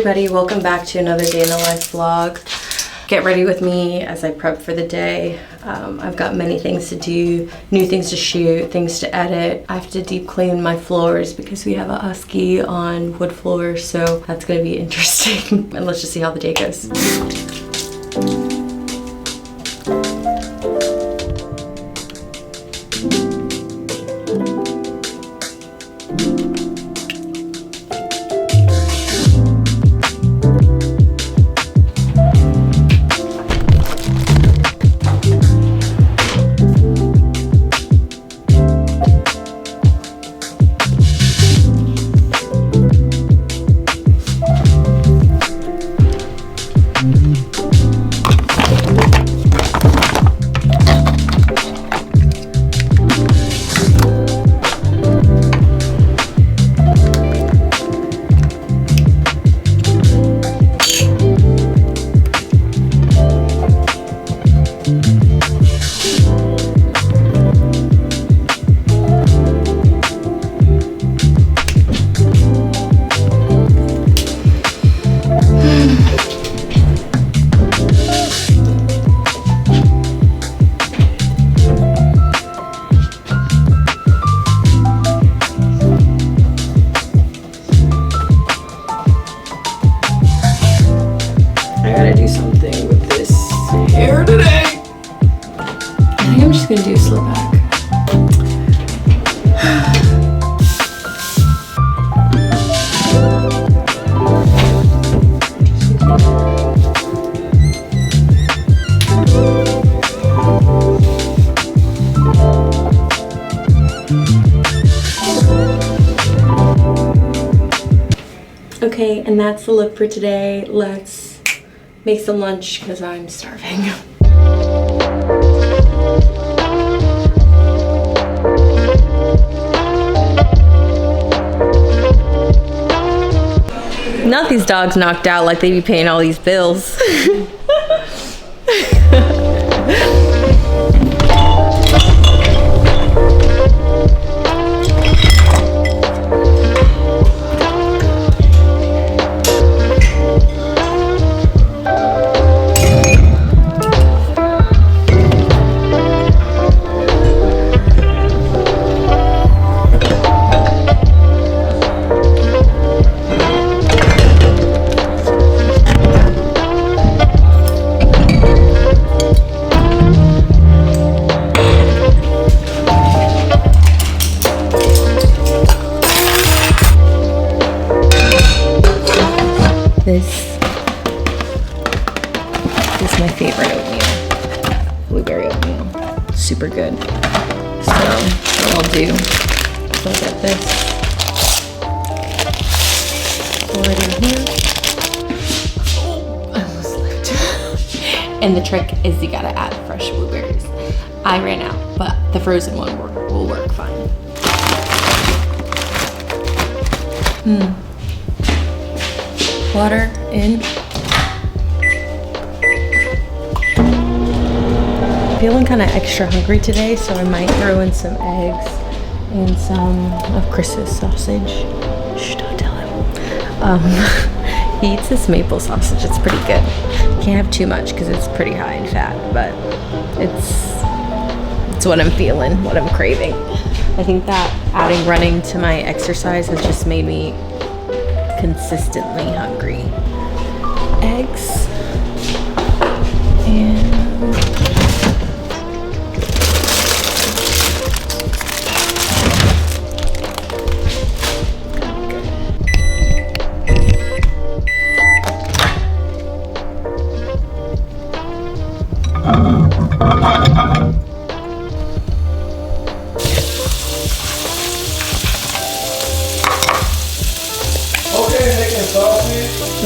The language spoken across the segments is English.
everybody, welcome back to another day in the life vlog. Get ready with me as I prep for the day. I've got many things to do, new things to shoot, things to edit. I have to deep clean my floors because we have a husky on wood floors, so that's gonna be interesting. And let's just see how the day goes. Gonna do a slip back. Okay, and that's the look for today. Let's make some lunch because I'm starving. Not these dogs knocked out like they be paying all these bills. This is my favorite oatmeal, blueberry oatmeal, super good. So what I'll do is I'll get this, pour it in here. Oh, I almost slipped. And the trick is you gotta add fresh blueberries. I ran out, but the frozen one will work fine. Water in. Feeling kind of extra hungry today, so I might throw in some eggs and some of Chris's sausage. Shh, don't tell him. He eats this maple sausage. It's pretty good. Can't have too much because it's pretty high in fat, but it's what I'm feeling, what I'm craving. I think that adding running to my exercise has just made me consistently hungry. Eggs and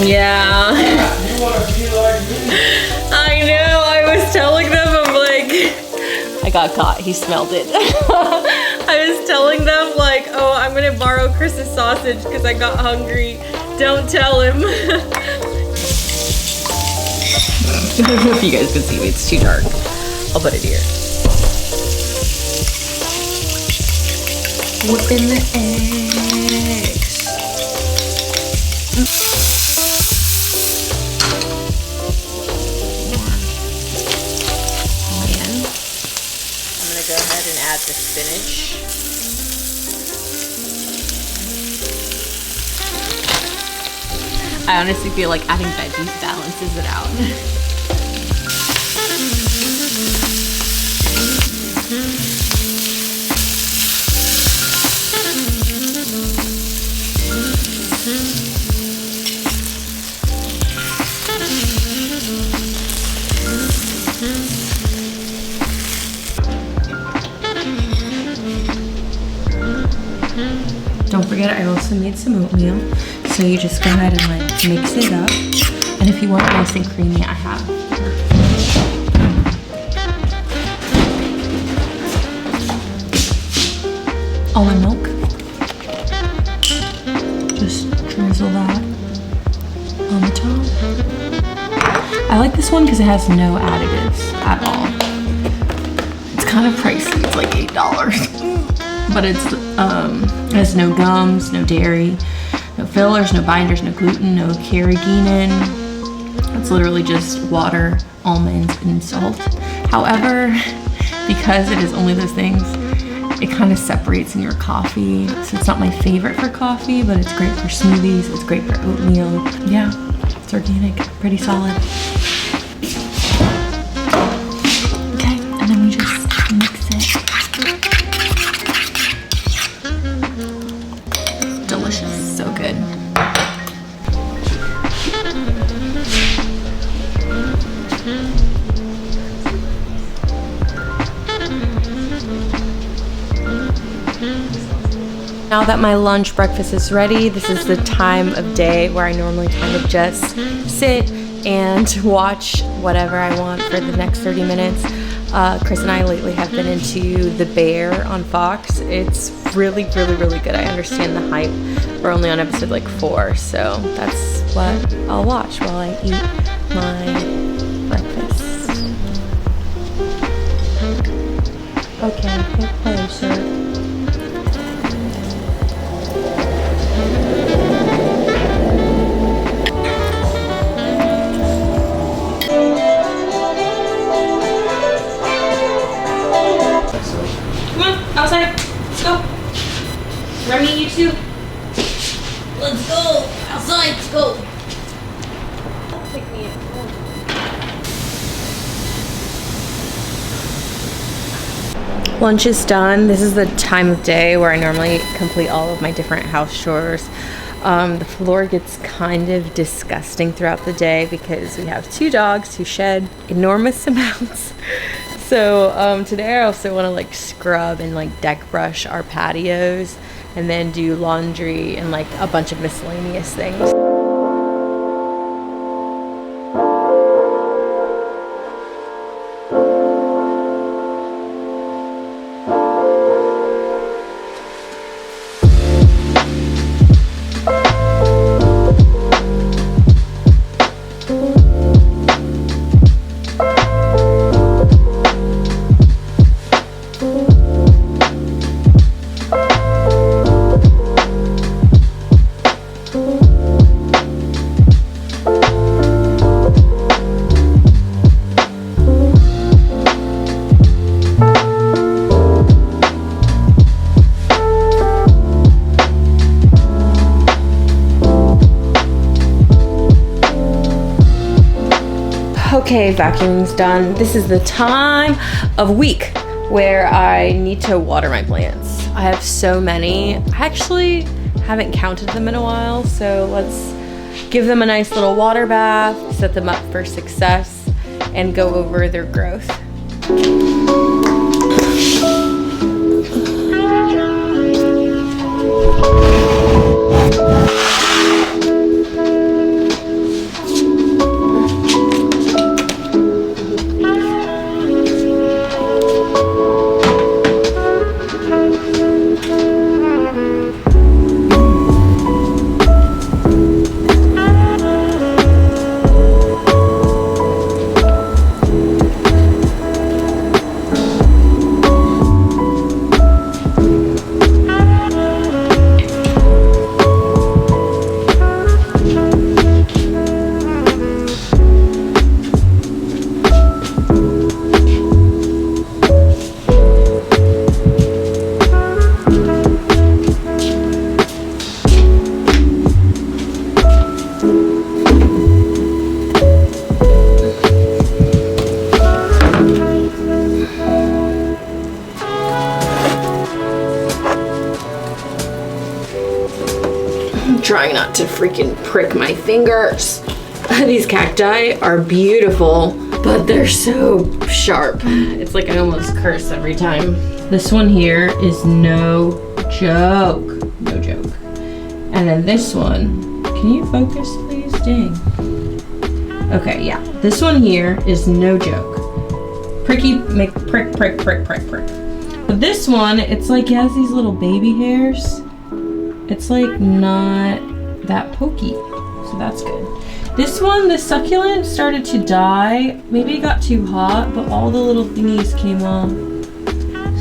yeah. You want to be like me? I know, I was telling them, I'm like, I got caught, he smelled it. I was telling them like, oh, I'm gonna borrow Chris's sausage because I got hungry. Don't tell him. I don't know if you guys can see me, it's too dark. I'll put it here. Whipping the eggs. add the spinach. I honestly feel like adding veggies balances it out. Don't forget, I also made some oatmeal. So you just go ahead and like mix it up. And if you want nice and creamy, I have almond milk. Just drizzle that on the top. I like this one because it has no additives at all. It's kind of pricey, it's like $8. But it has no gums, no dairy, no fillers, no binders, no gluten, no carrageenan. It's literally just water, almonds, and salt. However, because it is only those things, it kind of separates in your coffee. So it's not my favorite for coffee, but it's great for smoothies. It's great for oatmeal. Yeah, it's organic, pretty solid. Okay, and then we just mix it. Delicious, so good. Now that my lunch breakfast is ready, this is the time of day where I normally kind of just sit and watch whatever I want for the next 30 minutes. Chris and I lately have been into The Bear on Fox. It's really, really, really good. I understand the hype. We're only on episode like 4, so that's what I'll watch while I eat my breakfast. Okay, hit play, sir. Outside, let's go. Remy, you too. Let's go. Outside, let's go. Pick me up. Lunch is done. This is the time of day where I normally complete all of my different house chores. The floor gets kind of disgusting throughout the day because we have 2 dogs who shed enormous amounts. So today I also want to like scrub and like deck brush our patios and then do laundry and like a bunch of miscellaneous things. Okay, vacuuming's done. This is the time of week where I need to water my plants. I have so many. I actually haven't counted them in a while, so let's give them a nice little water bath, set them up for success, and go over their growth. trying not to freaking prick my fingers. These cacti are beautiful, but they're so sharp. It's like I almost curse every time. This one here is no joke. No joke. And then this one, can you focus please? Dang. Okay, yeah. This one here is no joke. Pricky, make prick, prick, prick, prick, prick. But this one, it's like it has these little baby hairs. It's like not that pokey, so that's good. This one, the succulent started to die. Maybe it got too hot, but all the little thingies came off.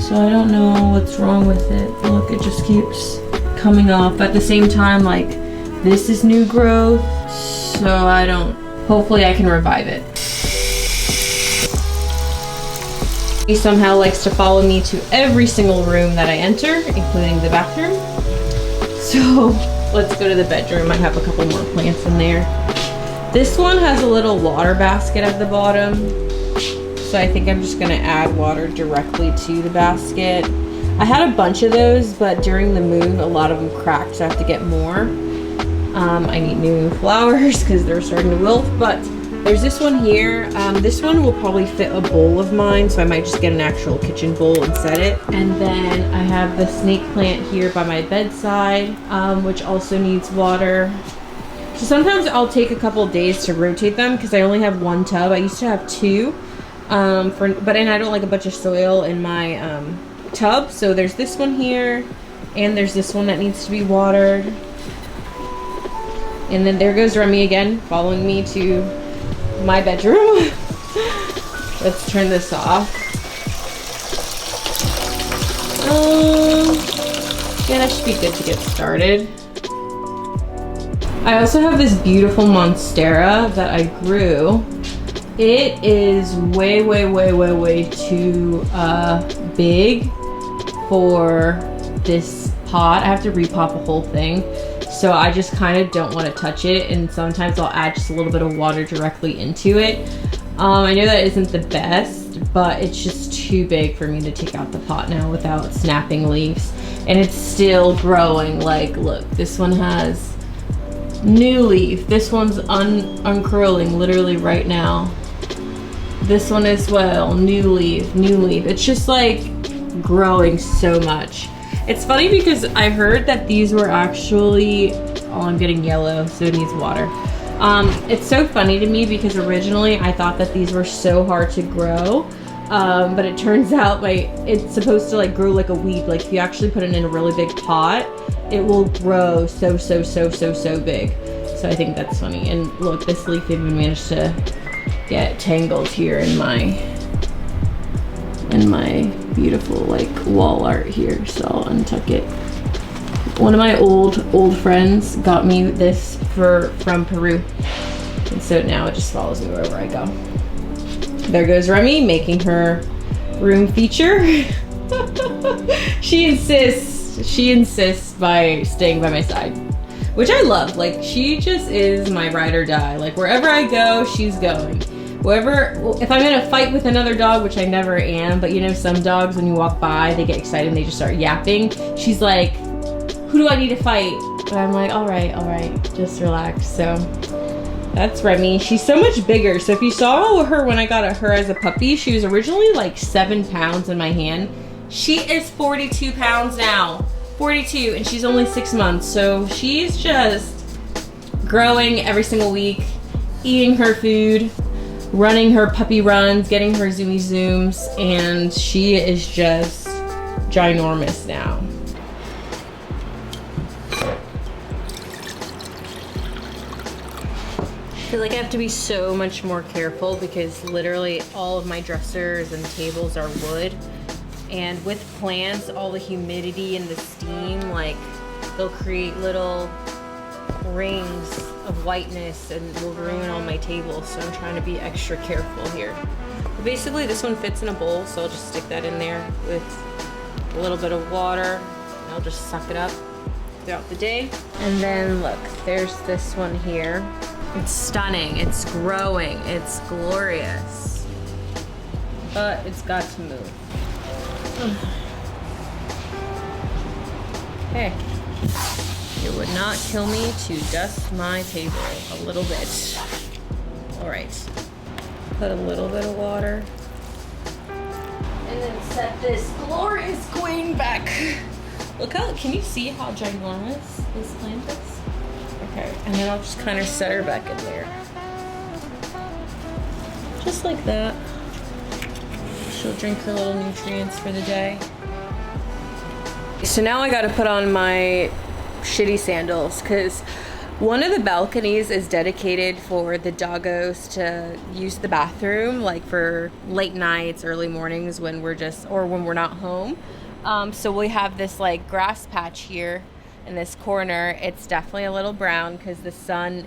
So I don't know what's wrong with it. Look, it just keeps coming off. At the same time, like, this is new growth, so I don't, hopefully I can revive it. He somehow likes to follow me to every single room that I enter, including the bathroom. So let's go to the bedroom. I have a couple more plants in there. This one has a little water basket at the bottom. So I think I'm just gonna add water directly to the basket. I had a bunch of those, but during the move, a lot of them cracked, so I have to get more. I need new flowers because they're starting to wilt, but there's this one here. This one will probably fit a bowl of mine, so I might just get an actual kitchen bowl and set it. And then I have the snake plant here by my bedside, which also needs water. So sometimes I'll take a couple of days to rotate them because I only have one tub. I used to have two, but I don't like a bunch of soil in my tub. So there's this one here, and there's this one that needs to be watered. And then there goes Remy again, following me to my bedroom. Let's turn this off. Yeah, that should be good to get started. I also have this beautiful monstera that I grew. It is way, way, way, way, way too big for this pot. I have to repot the whole thing. So I just kind of don't want to touch it, and sometimes I'll add just a little bit of water directly into it. I know that isn't the best, but it's just too big for me to take out the pot now without snapping leaves. And it's still growing. Like, look, this one has new leaf. This one's uncurling literally right now. This one as well, new leaf, new leaf. It's just like growing so much. It's funny because I heard that these were actually, oh, I'm getting yellow, so it needs water. It's so funny to me because originally I thought that these were so hard to grow, but it turns out like it's supposed to like grow like a weed. Like if you actually put it in a really big pot, it will grow so big. So I think that's funny. And look, this leaf even managed to get tangled here in my beautiful like wall art here, so I'll untuck it. One of my old friends got me this from Peru, and so now it just follows me wherever I go. There goes Remy making her room feature. She insists by staying by my side, which I love. Like, she just is my ride or die. Like, wherever I go, she's going. If I'm in a fight with another dog, which I never am, but you know, some dogs, when you walk by, they get excited and they just start yapping. She's like, who do I need to fight? And I'm like, all right, just relax. So that's Remy. She's so much bigger. So if you saw her when I got her as a puppy, she was originally like 7 pounds in my hand. She is 42 pounds now. 42, and she's only 6 months. So she's just growing every single week, eating her food, running her puppy runs, getting her zoomy zooms, and she is just ginormous now. I feel like I have to be so much more careful because literally all of my dressers and tables are wood, and with plants, all the humidity and the steam, like, they'll create little rings of whiteness and will ruin all my tables, so I'm trying to be extra careful here. But basically this one fits in a bowl, so I'll just stick that in there with a little bit of water, and I'll just suck it up throughout the day. And then look, there's this one here. It's stunning, it's growing, it's glorious, but it's got to move. Okay. It would not kill me to dust my table a little bit. All right, put a little bit of water. And then set this glorious queen back. Look how, can you see how ginormous this plant is? Okay, and then I'll just kind of set her back in there. Just like that. She'll drink her little nutrients for the day. So now I gotta put on my shitty sandals because one of the balconies is dedicated for the doggos to use the bathroom, like for late nights, early mornings when we're when we're not home. So we have this like grass patch here in this corner. It's definitely a little brown because the sun,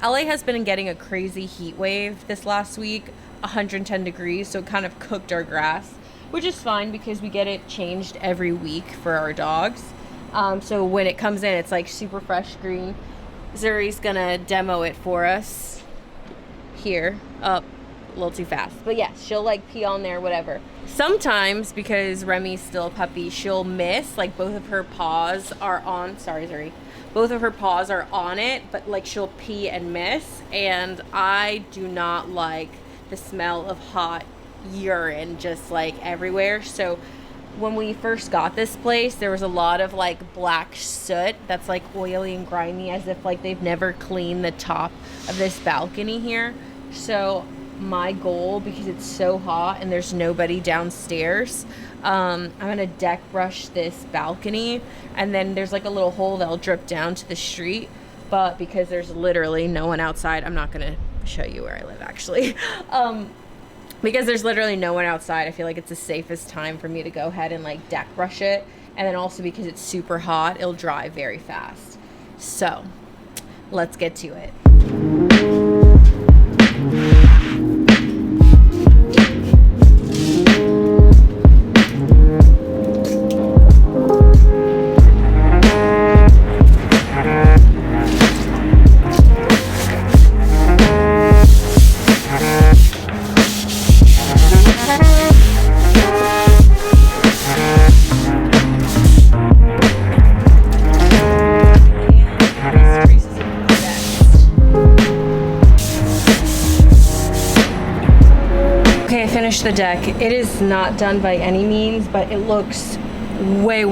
LA has been getting a crazy heat wave this last week, 110 degrees, so it kind of cooked our grass, which is fine because we get it changed every week for our dogs. So when it comes in, it's like super fresh green. Zuri's gonna demo it for us here. Up a little too fast, but yeah, she'll like pee on there, whatever. Sometimes because Remy's still a puppy, she'll miss, like both of her paws are on, sorry Zuri, both of her paws are on it, but like she'll pee and miss, and I do not like the smell of hot urine just like everywhere. So when we first got this place, there was a lot of like black soot that's like oily and grimy, as if like they've never cleaned the top of this balcony here. So my goal, because it's so hot and there's nobody downstairs, I'm gonna deck brush this balcony, and then there's like a little hole that'll drip down to the street. But because there's literally no one outside, I'm not gonna show you where I live actually. Because there's literally no one outside, I feel like it's the safest time for me to go ahead and like deck brush it. And then also because it's super hot, it'll dry very fast. So let's get to it. The deck. It is not done by any means, but it looks way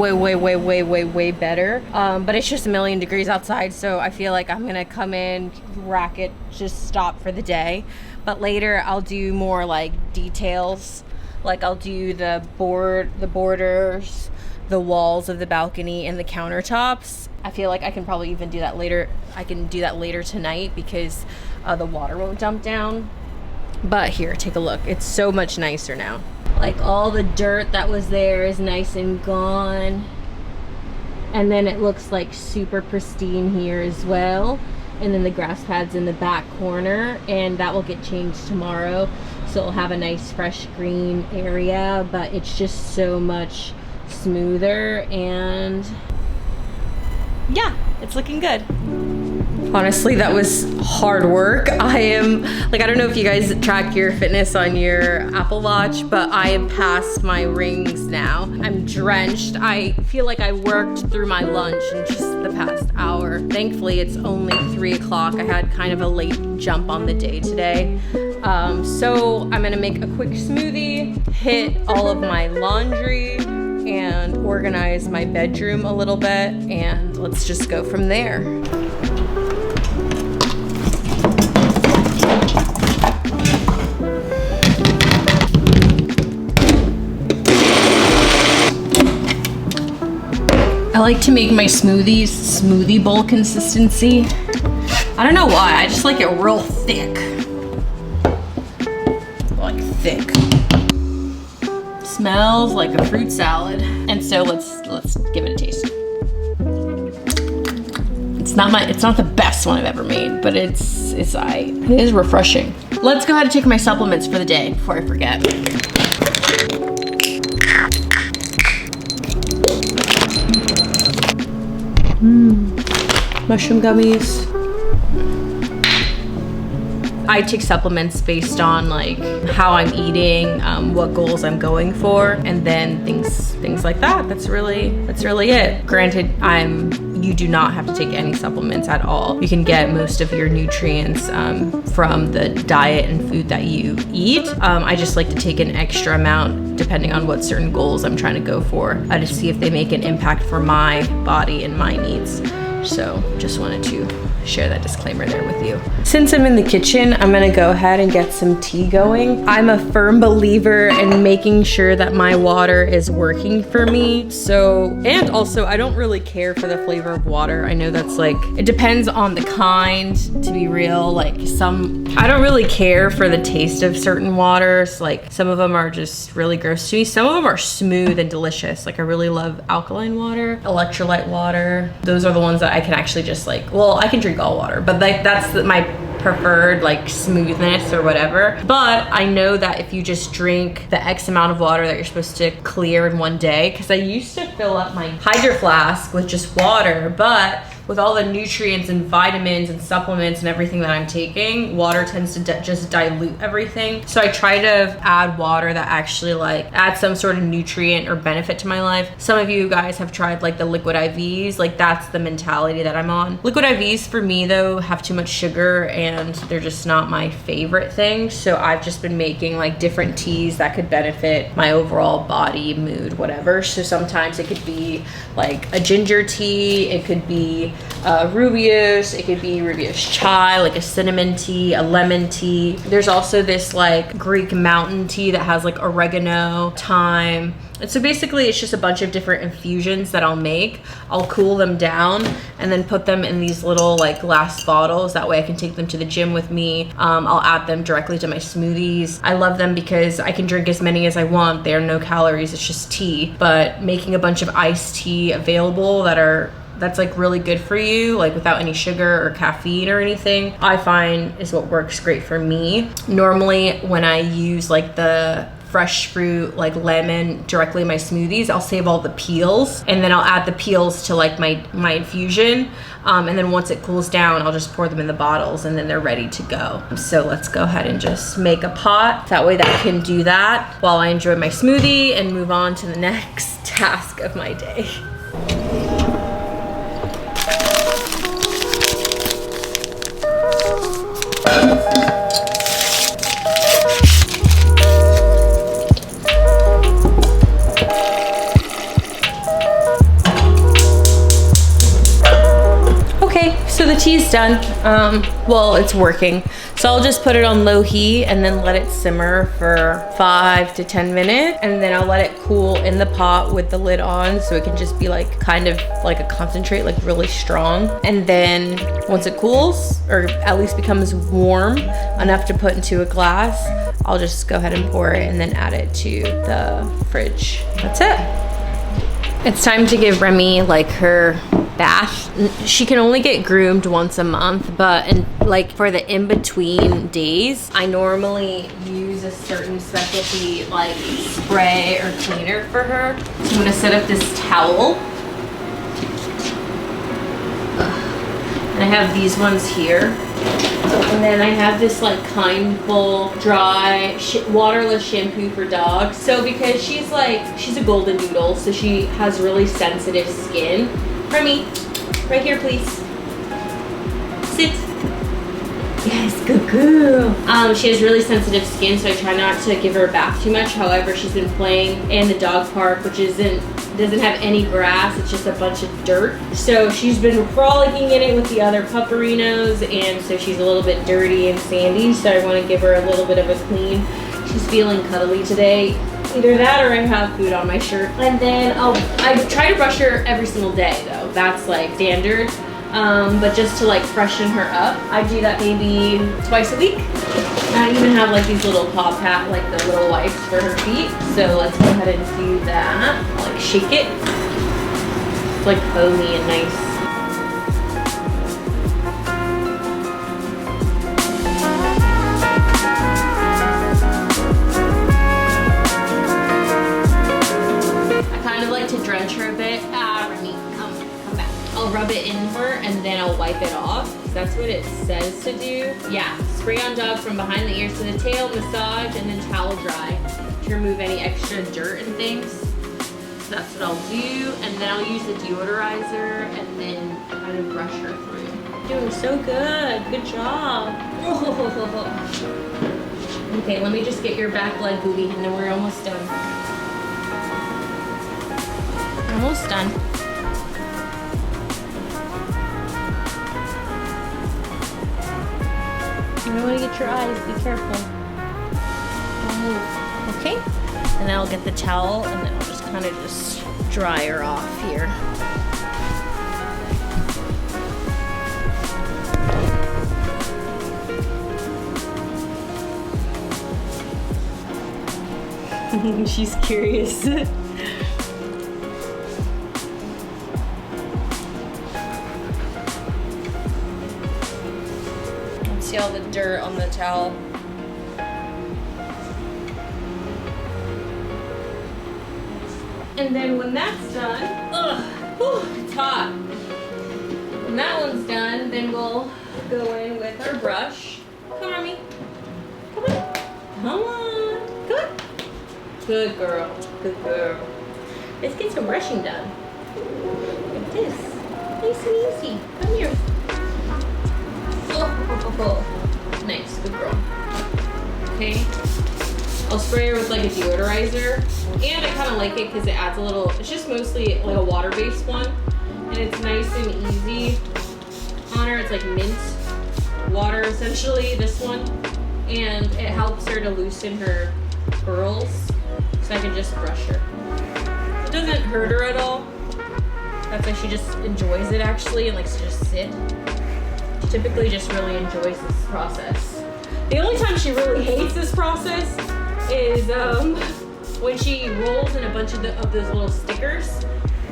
better. But it's just a million degrees outside, so I feel like I'm gonna come in, rack it, just stop for the day. But later I'll do more like details, like I'll do the borders, the walls of the balcony, and the countertops. I feel like I can probably even do that later. I can do that later tonight because the water won't dump down. But here, take a look. It's so much nicer now. Like all the dirt that was there is nice and gone. And then it looks like super pristine here as well. And then the grass pad's in the back corner, and that will get changed tomorrow. So it'll have a nice fresh green area, but it's just so much smoother, and yeah, it's looking good. Honestly, that was hard work. I am, like, I don't know if you guys track your fitness on your Apple Watch, but I am past my rings now. I'm drenched. I feel like I worked through my lunch in just the past hour. Thankfully, it's only 3 o'clock. I had kind of a late jump on the day today. So I'm gonna make a quick smoothie, hit all of my laundry, and organize my bedroom a little bit, and let's just go from there. I like to make my smoothies smoothie bowl consistency. I don't know why, I just like it real thick. Like thick. Smells like a fruit salad. And so let's give it a taste. It's not the best one I've ever made, but it is refreshing. Let's go ahead and take my supplements for the day before I forget. Mushroom gummies. I take supplements based on like how I'm eating, what goals I'm going for, and then things like that. That's really it. Granted, I'm you do not have to take any supplements at all. You can get most of your nutrients from the diet and food that you eat. I just like to take an extra amount depending on what certain goals I'm trying to go for to see if they make an impact for my body and my needs. So just wanted to share that disclaimer there with you. Since I'm in the kitchen, I'm gonna go ahead and get some tea going. I'm a firm believer in making sure that my water is working for me. And also I don't really care for the flavor of water. I know that's like, it depends on the kind, to be real. Like I don't really care for the taste of certain waters. Like some of them are just really gross to me. Some of them are smooth and delicious. Like I really love alkaline water, electrolyte water. Those are the ones that I can actually just like, well, I can drink all water, but like that's my preferred like smoothness or whatever. But I know that if you just drink the X amount of water that you're supposed to clear in one day, because I used to fill up my hydro flask with just water, but with all the nutrients and vitamins and supplements and everything that I'm taking, water tends to just dilute everything. So I try to add water that actually like adds some sort of nutrient or benefit to my life. Some of you guys have tried like the liquid IVs. Like that's the mentality that I'm on. Liquid IVs for me though have too much sugar and they're just not my favorite thing. So I've just been making like different teas that could benefit my overall body, mood, whatever. So sometimes it could be like a ginger tea, it could be Rubio's, it could be Rubio's chai, like a cinnamon tea, a lemon tea. There's also this like Greek mountain tea that has like oregano, thyme. And so basically it's just a bunch of different infusions that I'll make. I'll cool them down and then put them in these little like glass bottles. That way I can take them to the gym with me. I'll add them directly to my smoothies. I love them because I can drink as many as I want. They are no calories, it's just tea. But making a bunch of iced tea available that's like really good for you, like without any sugar or caffeine or anything, I find is what works great for me. Normally when I use like the fresh fruit, like lemon, directly in my smoothies, I'll save all the peels and then I'll add the peels to like my infusion. And then once it cools down, I'll just pour them in the bottles and then they're ready to go. So let's go ahead and just make a pot. That way that I can do that while I enjoy my smoothie and move on to the next task of my day. So the tea's done. Well, it's working. So I'll just put it on low heat and then let it simmer for 5 to 10 minutes. And then I'll let it cool in the pot with the lid on so it can just be like kind of like a concentrate, like really strong. And then once it cools, or at least becomes warm enough to put into a glass, I'll just go ahead and pour it and then add it to the fridge. That's it. It's time to give Remy like her bath. She can only get groomed once a month, but like for the in-between days, I normally use a certain specialty like spray or cleaner for her. So I'm gonna set up this towel. And I have these ones here. And then I have this like Kindful dry waterless shampoo for dogs. So because she's a Goldendoodle, so she has really sensitive skin. Remy, right here please. Sit. Yes, good girl. She has really sensitive skin, so I try not to give her a bath too much. However, she's been playing in the dog park, which doesn't have any grass, it's just a bunch of dirt. So she's been frolicking in it with the other pupperinos, and so she's a little bit dirty and sandy, so I want to give her a little bit of a clean. She's feeling cuddly today. Either that or I have food on my shirt. And then I try to brush her every single day though. That's like standard. But just to like freshen her up, I do that maybe twice a week. I even have like these little paw pat, like the little wipes for her feet. So let's go ahead and do that. I'll like shake it. It's like foamy and nice. To drench her a bit. Remy, come back. I'll rub it in her and then I'll wipe it off. That's what it says to do. Yeah, spray on dog from behind the ears to the tail, massage, and then towel dry to remove any extra dirt and things. that's what I'll do. And then I'll use the deodorizer and then kind of brush her through. Doing so good. Good job. Okay, let me just get your back leg booty and then we're almost done. Almost done. You don't want to get your eyes. Be careful. Don't move. Okay? And then I'll get the towel and then I'll just kind of just dry her off here. She's curious. See all the dirt on the towel. And then when that's done, it's hot. When that one's done, then we'll go in with our brush. Come on, me. Come on. Come on. Come on. Good girl. Good girl. Let's get some brushing done. Like this. Nice and easy. Come here. Oh. Nice. Good girl. Okay. I'll spray her with like a deodorizer. And I kind of like it because it adds a little, it's just mostly like a water-based one. And it's nice and easy on her. It's like mint water essentially, this one. And it helps her to loosen her curls. So I can just brush her. It doesn't hurt her at all. That's why she just enjoys it actually and likes to just sit. She typically just really enjoys this process. The only time she really hates this process is when she rolls in a bunch of those little stickers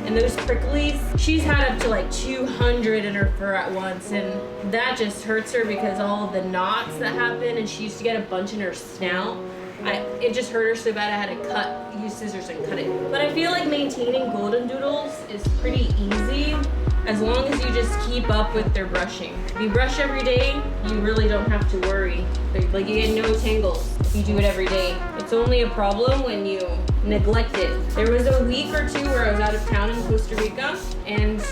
and those pricklies. She's had up to like 200 in her fur at once, and that just hurts her because all of the knots that happen, and she used to get a bunch in her snout. It just hurt her so bad I had to use scissors and cut it. But I feel like maintaining goldendoodles is pretty easy as long as you just keep up with their brushing. If you brush every day, you really don't have to worry. Like you get no tangles if you do it every day. It's only a problem when you neglect it. There was a week or two where I was out of town in Costa Rica and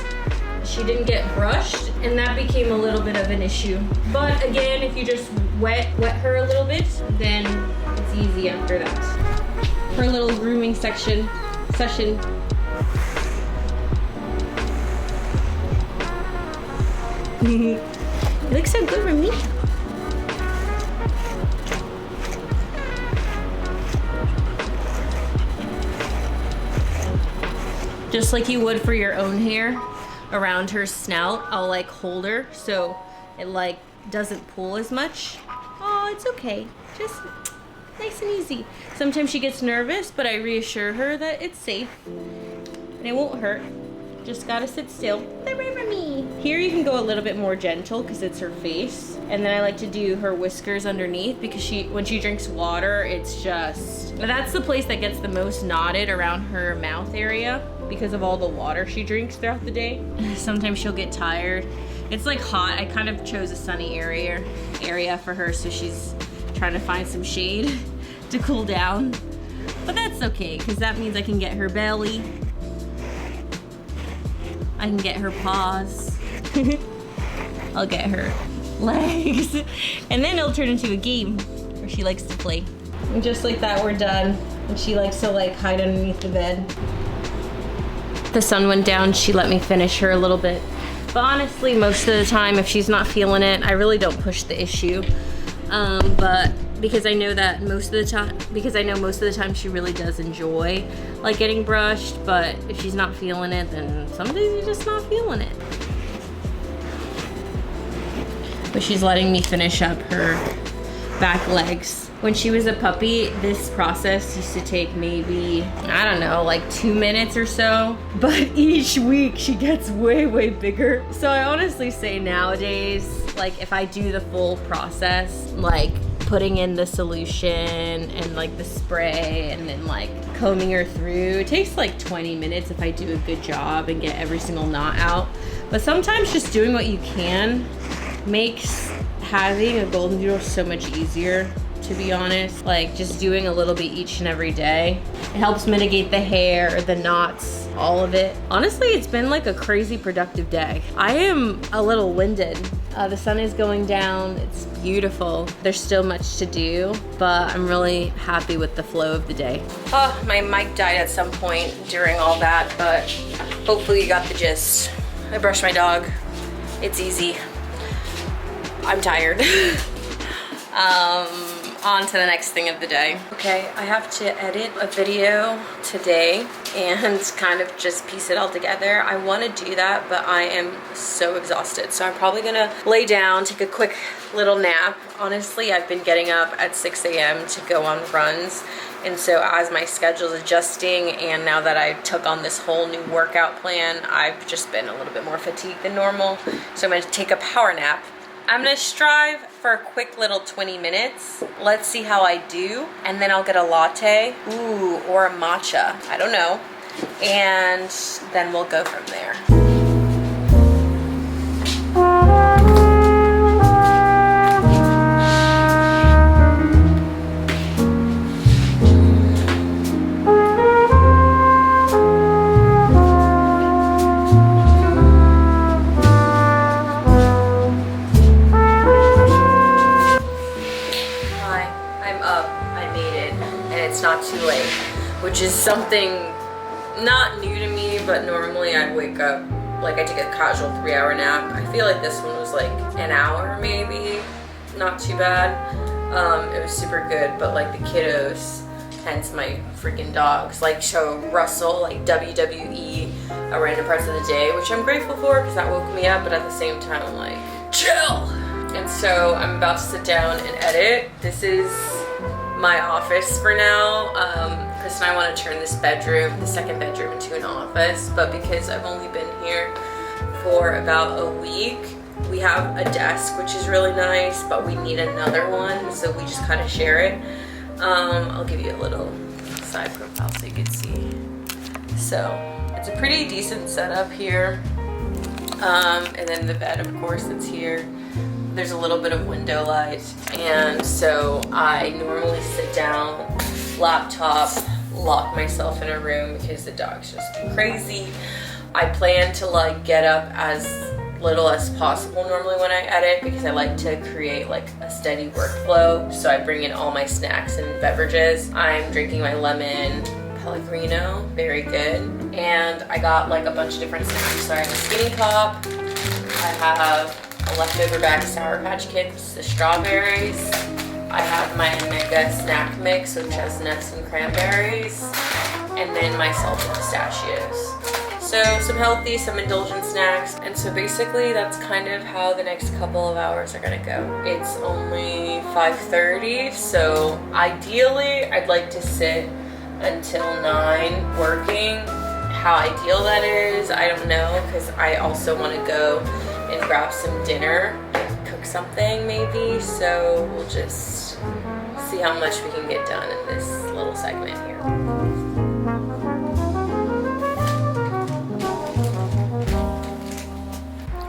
she didn't get brushed, and that became a little bit of an issue. But again, if you just wet her a little bit, then it's easy after that. Her little grooming session. You look so good for me. Just like you would for your own hair around her snout, I'll like hold her so it like doesn't pull as much. Oh, it's okay. Just nice and easy. Sometimes she gets nervous, but I reassure her that it's safe and it won't hurt. Just gotta sit still. Here you can go a little bit more gentle because it's her face. And then I like to do her whiskers underneath because when she drinks water, it's just, that's the place that gets the most knotted around her mouth area because of all the water she drinks throughout the day. Sometimes she'll get tired. It's like hot. I kind of chose a sunny area for her, so she's trying to find some shade to cool down. But that's okay because that means I can get her belly. I can get her paws. I'll get her legs. And then it'll turn into a game where she likes to play. And just like that, we're done. And she likes to like hide underneath the bed. The sun went down, she let me finish her a little bit. But honestly, most of the time, if she's not feeling it, I really don't push the issue. But because I know that most of the time she really does enjoy like getting brushed, but if she's not feeling it, then some days you're just not feeling it. But she's letting me finish up her back legs. When she was a puppy, this process used to take maybe, I don't know, like 2 minutes or so. But each week she gets way, way bigger. So I honestly say nowadays, like if I do the full process, like putting in the solution and like the spray and then like combing her through, it takes like 20 minutes if I do a good job and get every single knot out. But sometimes just doing what you can makes having a goldendoodle so much easier to be honest. Like just doing a little bit each and every day. It helps mitigate the hair, the knots, all of it. Honestly, it's been like a crazy productive day. I am a little winded. The sun is going down, it's beautiful. There's still much to do, but I'm really happy with the flow of the day. Oh, my mic died at some point during all that, but hopefully you got the gist. I brushed my dog. It's easy. I'm tired. On to the next thing of the day. Okay, I have to edit a video today and kind of just piece it all together. I want to do that, but I am so exhausted. So I'm probably gonna lay down, take a quick little nap. Honestly, I've been getting up at 6 a.m. to go on runs. And so as my schedule's adjusting and now that I took on this whole new workout plan, I've just been a little bit more fatigued than normal. So I'm gonna take a power nap. I'm gonna strive for a quick little 20 minutes. Let's see how I do. And then I'll get a latte, or a matcha, I don't know. And then we'll go from there. It's not too late, which is something not new to me, but normally I wake up, like I take a casual 3-hour nap. I feel like this one was like an hour maybe, not too bad. It was super good, but like the kiddos, hence my freaking dogs, like show Russell like WWE at random parts of the day, which I'm grateful for because that woke me up, but at the same time I'm like, chill. And so I'm about to sit down and edit. This is my office for now. Chris and I want to turn this bedroom, the second bedroom, into an office, but because I've only been here for about a week, we have a desk, which is really nice, but we need another one, so we just kind of share it. I'll give you a little side profile so you can see. So it's a pretty decent setup here. And then the bed, of course, that's here. There's a little bit of window light, and so I normally sit down, laptop, lock myself in a room because the dogs just go crazy. I plan to like get up as little as possible normally when I edit because I like to create like a steady workflow. So I bring in all my snacks and beverages. I'm drinking my lemon Pellegrino, very good. And I got like a bunch of different snacks. So I have a skinny pop, I have a leftover bag of Sour Patch Kids, the strawberries. I have my mega snack mix, which has nuts and cranberries, and then my salted pistachios. So some healthy, some indulgent snacks. And so basically that's kind of how the next couple of hours are gonna go. It's only 5:30, so ideally I'd like to sit until 9 working. How ideal that is, I don't know, because I also want to go and grab some dinner, cook something maybe, so we'll just see how much we can get done in this little segment here.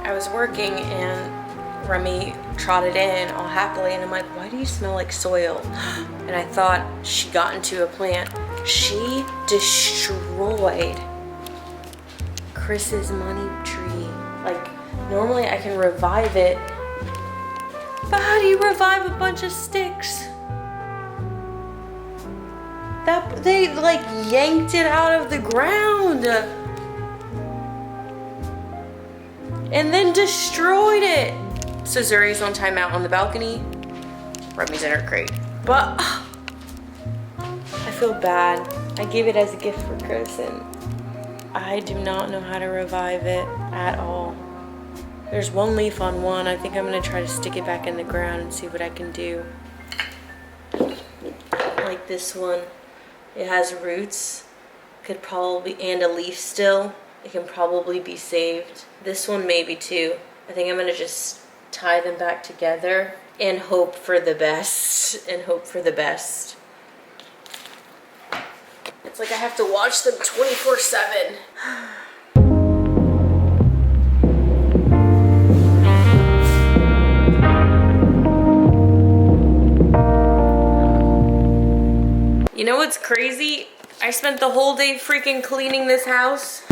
I was working and Remy trotted in all happily and I'm like, why do you smell like soil? And I thought she got into a plant. She destroyed Chris's money tree. Like, normally I can revive it, but how do you revive a bunch of sticks? That they like yanked it out of the ground and then destroyed it. So Zuri's on timeout on the balcony. Remy's in her crate. But I feel bad. I gave it as a gift for Chris and I do not know how to revive it at all. There's one leaf on one. I think I'm gonna try to stick it back in the ground and see what I can do. Like this one, it has roots, could probably, and a leaf still. It can probably be saved. This one maybe too. I think I'm gonna just tie them back together and hope for the best, and hope for the best. It's like I have to watch them 24/7. You know what's crazy? I spent the whole day freaking cleaning this house.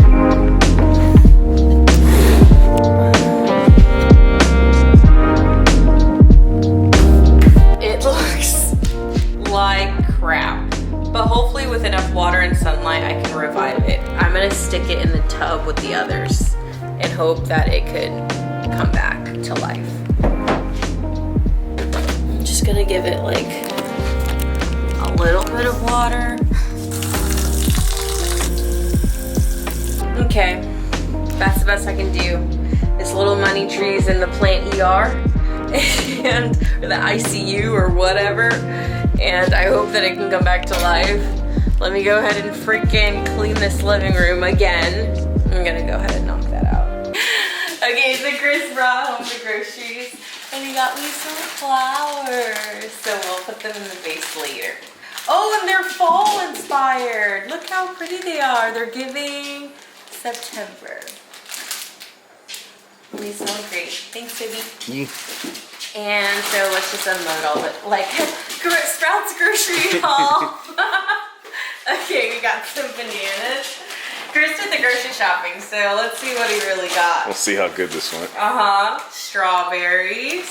It looks like crap. But hopefully with enough water and sunlight, I can revive it. I'm gonna stick it in the tub with the others and hope that it could come back to life. I'm just gonna give it like a little bit of water. Okay, that's the best I can do. This little money tree's in the plant ER and or the ICU or whatever, and I hope that it can come back to life. Let me go ahead and freaking clean this living room again. I'm gonna go ahead and knock that out. Okay, so Chris brought home the groceries and he got me some flowers. So we'll put them in the vase later. Oh, and they're fall inspired. Look how pretty they are. They're giving September. They smell great. Thanks, baby. And so let's just unload all the, like, Sprouts grocery haul. Okay, we got some bananas. Chris did the grocery shopping, so let's see what he really got. We'll see how good this went. Strawberries.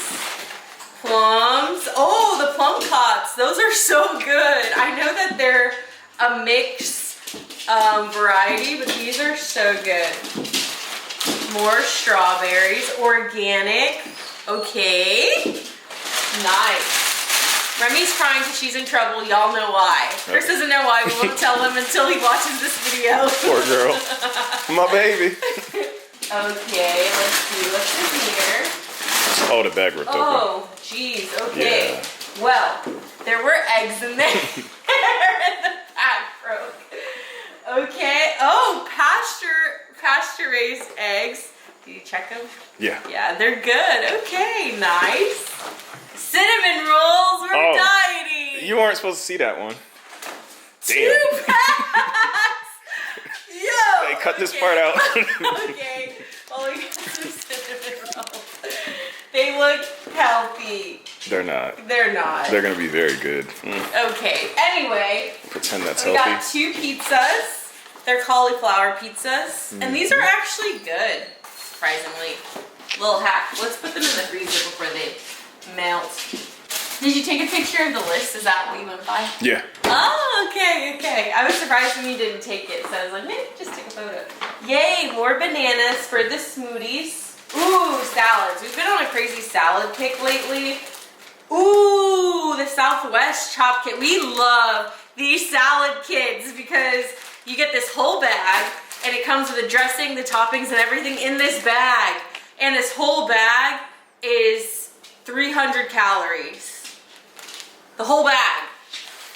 Plums. Oh, the plum cots. Those are so good. I know that they're a mixed variety, but these are so good. More strawberries. Organic. Okay. Nice. Remy's crying because she's in trouble. Y'all know why. Chris doesn't know why. We won't tell him until he watches this video. Poor girl. My baby. Okay, let's see. What's in here? Oh, the bag ripped open. Oh, jeez. Okay. Yeah. Well, there were eggs in there. And the bag broke. Okay. Oh, pasture-raised eggs. Did you check them? Yeah. Yeah, they're good. Okay, nice. Cinnamon rolls. We're dieting. You weren't supposed to see that one. Damn. 2 packs. Yo. Hey, cut this part out. Okay. Well, we got some cinnamon rolls. They look healthy. They're not. They're not. They're gonna be very good. Okay. Anyway. Pretend that's We healthy. got 2 pizzas. They're cauliflower pizzas. And these are actually good, surprisingly. Little hack. Let's put them in the freezer before they melt. Did you take a picture of the list? Is that what you went by? Yeah. Oh, okay. I was surprised when you didn't take it, so I was like, maybe just take a photo. Yay, more bananas for the smoothies. Ooh, salads. We've been on a crazy salad kick lately. Ooh, the Southwest chop kit. We love these salad kits because you get this whole bag and it comes with the dressing, the toppings, and everything in this bag. And this whole bag is 300 calories. The whole bag.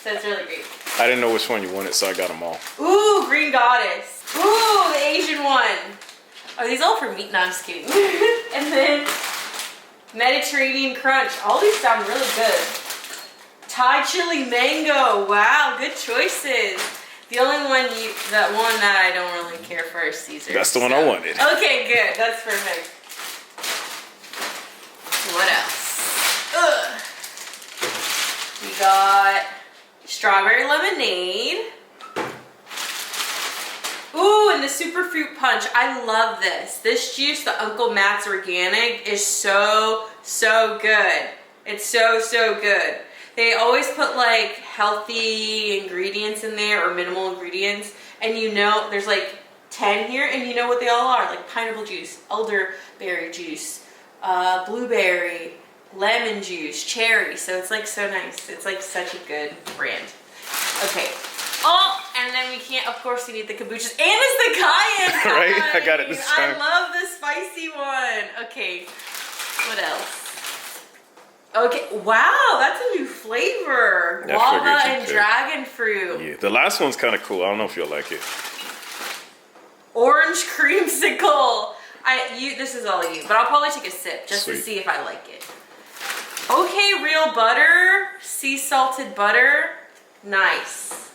So it's really great. I didn't know which one you wanted, so I got them all. Ooh, Green Goddess. Ooh, the Asian one. Are these all for meat? No, I'm just kidding. And then Mediterranean Crunch. All these sound really good. Thai Chili Mango. Wow, good choices. The only one that I don't really care for is Caesar. That's the one I wanted. Okay, good. That's perfect. What else? Ugh. We got strawberry lemonade. Ooh, and the superfruit punch. I love this. This juice, the Uncle Matt's Organic, is so good. It's so good. They always put like healthy ingredients in there or minimal ingredients. And you know, there's like 10 here and you know what they all are. Like pineapple juice, elderberry juice, blueberry, lemon juice, cherry. So it's like so nice. It's like such a good brand. Okay. Oh, and then we can't, of course, we need the kombuchas. And it's the cayenne pie. Right? I got it this time. I love the spicy one. Okay. What else? Okay. Wow, that's a new flavor. I Guava figured and you'd pick. dragon fruit. Yeah, the last one's kind of cool. I don't know if you'll like it. Orange creamsicle. This is all you, but I'll probably take a sip just to Sweet. see if I like it. Okay, real butter, sea salted butter. Nice.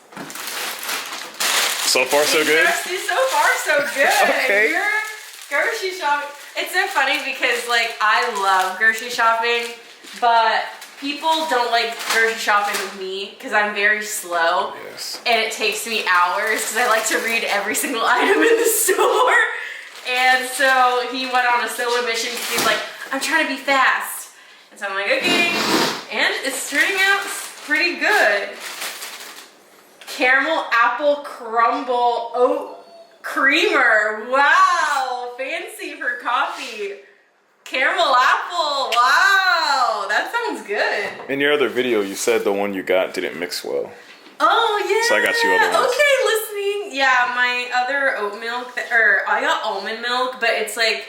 So far, so good? So far, so good. Okay. Your grocery shopping. It's so funny because, like, I love grocery shopping, but people don't like grocery shopping with me because I'm very slow. Yes. And it takes me hours because I like to read every single item in the store. And so he went on a solo mission because he's like, I'm trying to be fast. And so I'm like, okay. And it's turning out pretty good. Caramel apple crumble oat creamer. Wow, fancy for coffee. Caramel apple, wow, that sounds good. In your other video, you said the one you got didn't mix well. Oh yeah. So I got you other ones. Okay, listening. Yeah, my other oat milk, I got almond milk, but it's like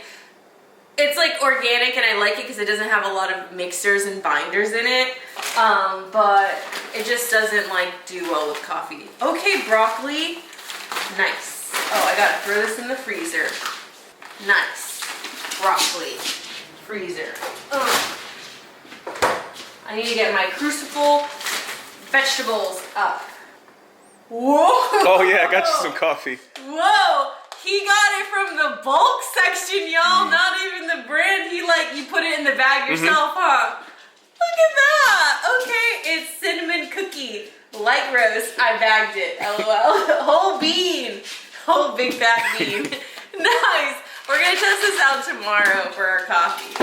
organic, and I like it because it doesn't have a lot of mixers and binders in it. But it just doesn't like do well with coffee. Okay, broccoli, nice. Oh, I gotta throw this in the freezer. Nice, broccoli, freezer. Ugh. I need to get my crucible vegetables up. Whoa! Oh yeah, I got you some coffee. Whoa! He got it from the bulk section, y'all. Not even the brand. You put it in the bag yourself, huh? Look at that. Okay, it's cinnamon cookie, light roast. I bagged it. LOL. Whole bean, whole big fat bean. Nice. We're gonna test this out tomorrow for our coffee.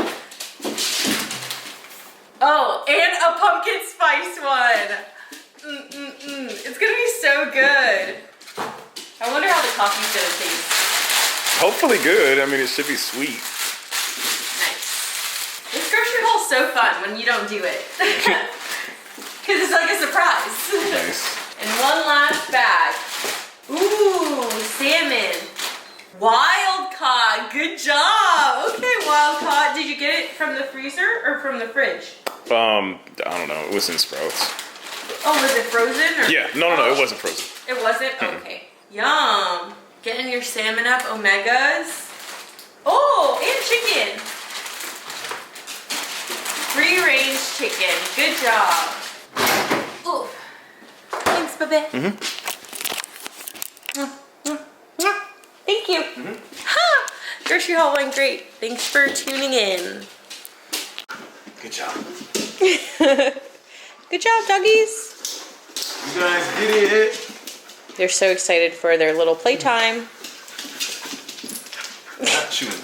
Oh, and a pumpkin spice one. It's gonna be so good. I wonder how the coffee's gonna taste. Hopefully good. I mean, it should be sweet. Nice. This grocery haul's so fun when you don't do it. Because it's like a surprise. Nice. And one last bag. Ooh, salmon. Wild caught. Good job. Okay, wild caught. Did you get it from the freezer or from the fridge? I don't know. It was in Sprouts. Oh, was it frozen? Or? Yeah. No, it wasn't frozen. It wasn't? Okay. Yum. Getting your salmon up, omegas. Oh, and chicken. Free range chicken. Good job. Ooh. Thanks, baby. Thank you. Ha! Grocery haul went great. Thanks for tuning in. Good job. Good job, doggies. You guys get it. They're so excited for their little playtime. Not chewing.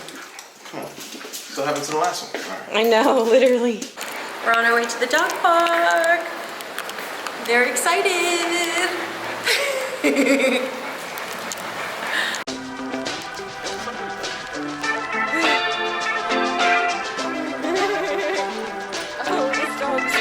Come on. Still happened to the last one. All right. I know, literally. We're on our way to the dog park. They're excited. Oh, this dog's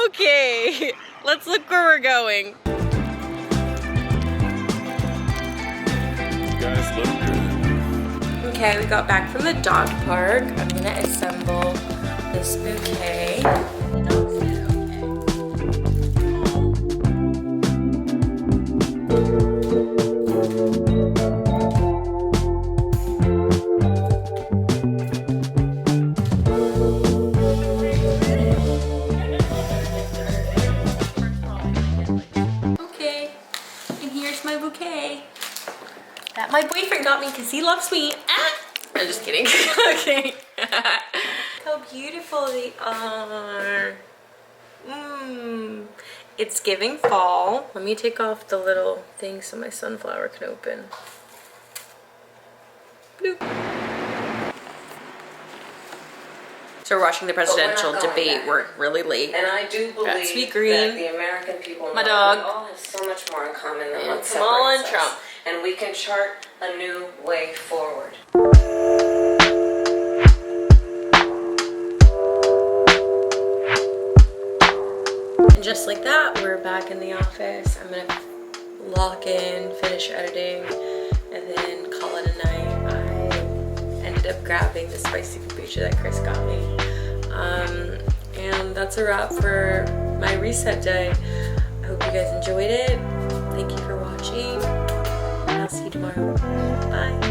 Okay, let's look where we're going. You guys look good. Okay, we got back from the dog park. I'm gonna assemble this bouquet. That my boyfriend got me because he loves me. Ah! I'm just kidding. Okay. How beautiful they are. It's giving fall. Let me take off the little thing so my sunflower can open. Bloop. So we're watching the presidential debate. We're really late. And I do believe Sweet Green, that the American people my know dog, we all have so much more in common than what Kamala and separates us. Trump. And we can chart a new way forward. And just like that, we're back in the office. I'm gonna lock in, finish editing, and then call it a night. I ended up grabbing the spicy kombucha that Chris got me. And that's a wrap for my reset day. I hope you guys enjoyed it. Thank you for watching. I'll see you tomorrow. Bye.